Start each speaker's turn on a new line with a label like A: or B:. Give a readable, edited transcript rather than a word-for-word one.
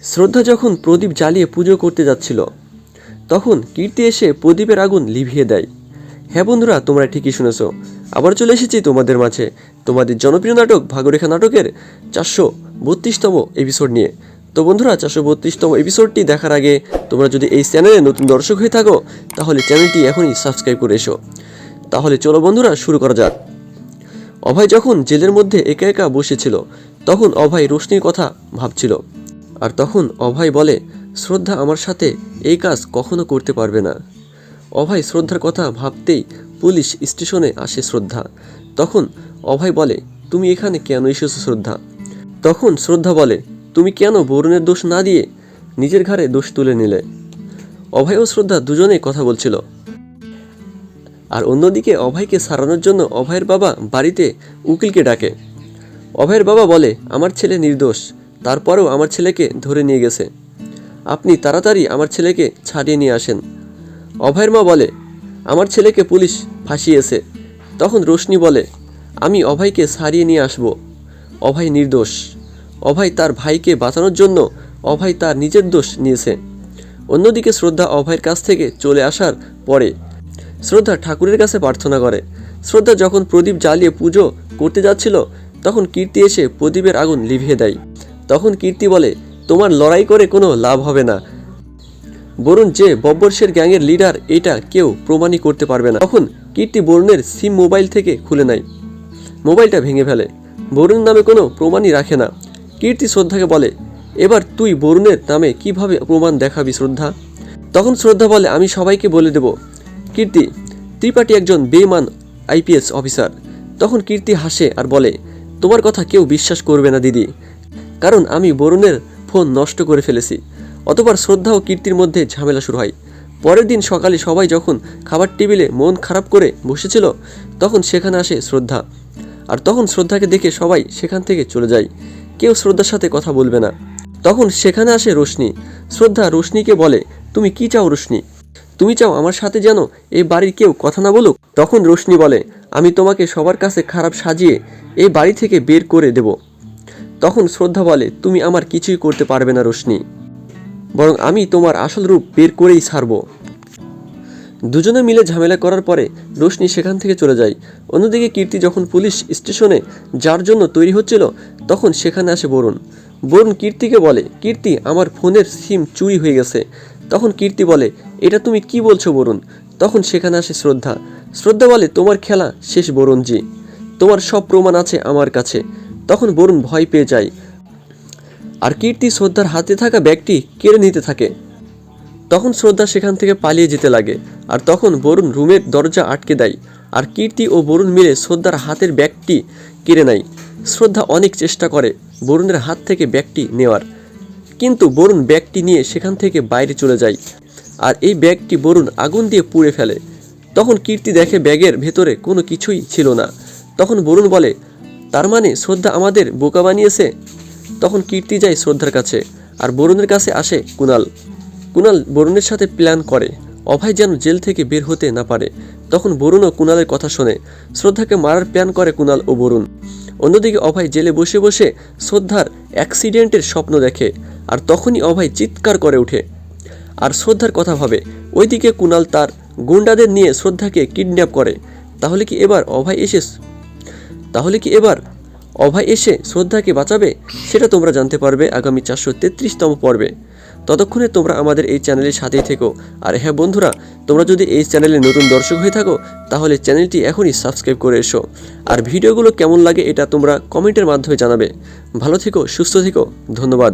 A: শ্রদ্ধা যখন প্রদীপ জ্বালিয়ে পুজো করতে যাচ্ছিল তখন কীর্তি এসে প্রদীপের আগুন লিভিয়ে দেয়। হ্যাঁ বন্ধুরা, তোমরা ঠিকই শুনেছো, আবার চলে এসেছি তোমাদের মাঝে তোমাদের জনপ্রিয় নাটক ভাগরেখা নাটকের 432তম এপিসোড নিয়ে। তো বন্ধুরা, 432তম এপিসোডটি দেখার আগে তোমরা যদি এই চ্যানেলে নতুন দর্শক হয়ে থাকো তাহলে চ্যানেলটি এখনই সাবস্ক্রাইব করে এসো। তাহলে চলো বন্ধুরা, শুরু করা যাক। অভয় যখন জেলের মধ্যে একা একা বসেছিল তখন অভয় রোশনির কথা ভাবছিল। আর তখন অভয় বলে, শ্রদ্ধা আমার সাথে এই কাজ কখনো করতে পারবে না। অভয় শ্রদ্ধার কথা ভাবতেই পুলিশ স্টেশনে আসে শ্রদ্ধা। তখন অভয় বলে, তুমি এখানে কেন এসেছো শ্রদ্ধা? তখন শ্রদ্ধা বলে, তুমি কেন বরুণের দোষ না দিয়ে নিজের ঘাড়ে দোষ তুলে নিলে? অভয় ও শ্রদ্ধা দুজনেই কথা বলছিল। আর অন্যদিকে অভয়কে সারানোর জন্য অভয়ের বাবা বাড়িতে উকিলকে ডাকে। অভয়ের বাবা বলে, আমার ছেলে নির্দোষ, তারপরেও আমার ছেলেকে ধরে নিয়ে গেছে, আপনি তাড়াতাড়ি আমার ছেলেকে ছাড়িয়ে নিয়ে আসেন। অভয়ের মা বলে, আমার ছেলেকে পুলিশ ফাঁসিয়েছে। তখন রোশনি বলে, আমি অভয়কে ছাড়িয়ে নিয়ে আসব, অভয় নির্দোষ। অভয় তার ভাইকে বাঁচানোর জন্য অভয় তার নিজের দোষ নিয়েছে। অন্যদিকে শ্রদ্ধা অভয়ের কাছ থেকে চলে আসার পরে শ্রদ্ধা ঠাকুরের কাছে প্রার্থনা করে। শ্রদ্ধা যখন প্রদীপ জ্বালিয়ে পুজো করতে যাচ্ছিল তখন কীর্তি এসে প্রদীপের আগুন লিভিয়ে দেয়। তখন কীর্তি বলে, তোমার লড়াই করে কোনো লাভ হবে না, বরুণ যে বব্বরশের গ্যাংয়ের লিডার এটা কেউ প্রমাণই করতে পারবে না। তখন কীর্তি বরুণের সিম মোবাইল থেকে খুলে নেয়, মোবাইলটা ভেঙে ফেলে। বরুণ নামে কোনো প্রমাণই রাখে না। কীর্তি শ্রদ্ধাকে বলে, এবার তুই বরুণের নামে কিভাবে প্রমাণ দেখাবি শ্রদ্ধা? তখন শ্রদ্ধা বলে, আমি সবাইকে বলে দেব কীর্তি ত্রিপাঠী একজন বেঈমান আইপিএস অফিসার। তখন কীর্তি হাসে আর বলে, তোমার কথা কেউ বিশ্বাস করবে না দিদি, কারণ আমি বরুণের ফোন নষ্ট করে ফেলেছি। অতঃপর শ্রদ্ধা ও কীর্তির মধ্যে ঝামেলা শুরু হয়। পরের দিন সকালে সবাই যখন খাবার টেবিলে মন খারাপ করে বসেছিল তখন সেখানে আসে শ্রদ্ধা। আর তখন শ্রদ্ধাকে দেখে সবাই সেখান থেকে চলে যায়, কেউ শ্রদ্ধার সাথে কথা বলবে না। তখন সেখানে আসে রোশনি। শ্রদ্ধা রোশনিকে বলে, তুমি কি চাও রোশনি? তুমি চাও আমার সাথে যেন এই বাড়ির কেউ কথা না বলুক? তখন রোশনি বলে, আমি তোমাকে সবার কাছে খারাপ সাজিয়ে এই বাড়ি থেকে বের করে দেব। তখন শ্রদ্ধা বলে, তুমি আমার কিছুই করতে পারবে না রোশনি, বরং আমি তোমার আসল রূপ বের করেই ছাড়ব। দুজনে মিলে ঝামেলা করার পরে রোশনি সেখান থেকে চলে যায়। অন্যদিকে কীর্তি যখন পুলিশ স্টেশনে যার জন্য তৈরি হচ্ছিল তখন সেখানে আসে বরুণ। বরুণ কীর্তিকে বলে, কীর্তি আমার ফোনের সিম চুরি হয়ে গেছে। তখন কীর্তি বলে, এটা তুমি কি বলছো বরুণ? তখন সেখানে আসে শ্রদ্ধা। শ্রদ্ধা বলে, তোমার খেলা শেষ বরুণজি, তোমার সব প্রমাণ আছে আমার কাছে। তখন বরুণ ভয় পেয়ে যায় আর কীর্তি শ্রদ্ধার হাতে থাকা ব্যাগটি কেড়ে নিতে থাকে। তখন শ্রদ্ধা সেখান থেকে পালিয়ে যেতে লাগে। আর তখন বরুণ রুমের দরজা আটকে দেয় আর কীর্তি ও বরুণ মিলে শ্রদ্ধার হাতের ব্যাগটি কেড়ে নেয়। শ্রদ্ধা অনেক চেষ্টা করে বরুণের হাত থেকে ব্যাগটি নেওয়ার, কিন্তু বরুণ ব্যাগটি নিয়ে সেখান থেকে বাইরে চলে যায় আর এই ব্যাগটি বরুণ আগুন দিয়ে পুড়ে ফেলে। তখন কীর্তি দেখে ব্যাগের ভেতরে কোনো কিছুই ছিল না। তখন বরুণ বলে, তার মানে শ্রদ্ধা আমাদের বোকা বানিয়েছে। তখন কীর্তি যায় শ্রদ্ধার কাছে আর বরুণের কাছে আসে কুণাল। কুণাল বরুণের সাথে প্ল্যান করে অভয় যেন জেল থেকে বের হতে না পারে। তখন বরুণ ও কুণালের কথা শোনে, শ্রদ্ধাকে মারার প্ল্যান করে কুণাল ও বরুণ। অন্যদিকে অভয় জেলে বসে বসে শ্রদ্ধার অ্যাক্সিডেন্টের স্বপ্ন দেখে আর তখনই অভয় চিৎকার করে ওঠে আর শ্রদ্ধার কথা ভাবে। ওইদিকে কুণাল তার গুন্ডাদের নিয়ে শ্রদ্ধাকে কিডন্যাপ করে। তাহলে কি এবার অভয় এসে শ্রদ্ধাকে বাঁচাবে? সেটা তোমরা জানতে পারবে আগামী 433তম পর্বে। ততক্ষণে তোমরা আমাদের এই চ্যানেলের সাথেই থেকো। আর হ্যাঁ বন্ধুরা, তোমরা যদি এই চ্যানেলে নতুন দর্শক হয়ে থাকো তাহলে চ্যানেলটি এখনই সাবস্ক্রাইব করে এসো। আর ভিডিওগুলো কেমন লাগে এটা তোমরা কমেন্টের মাধ্যমে জানাবে। ভালো থেকো, সুস্থ থেকো, ধন্যবাদ।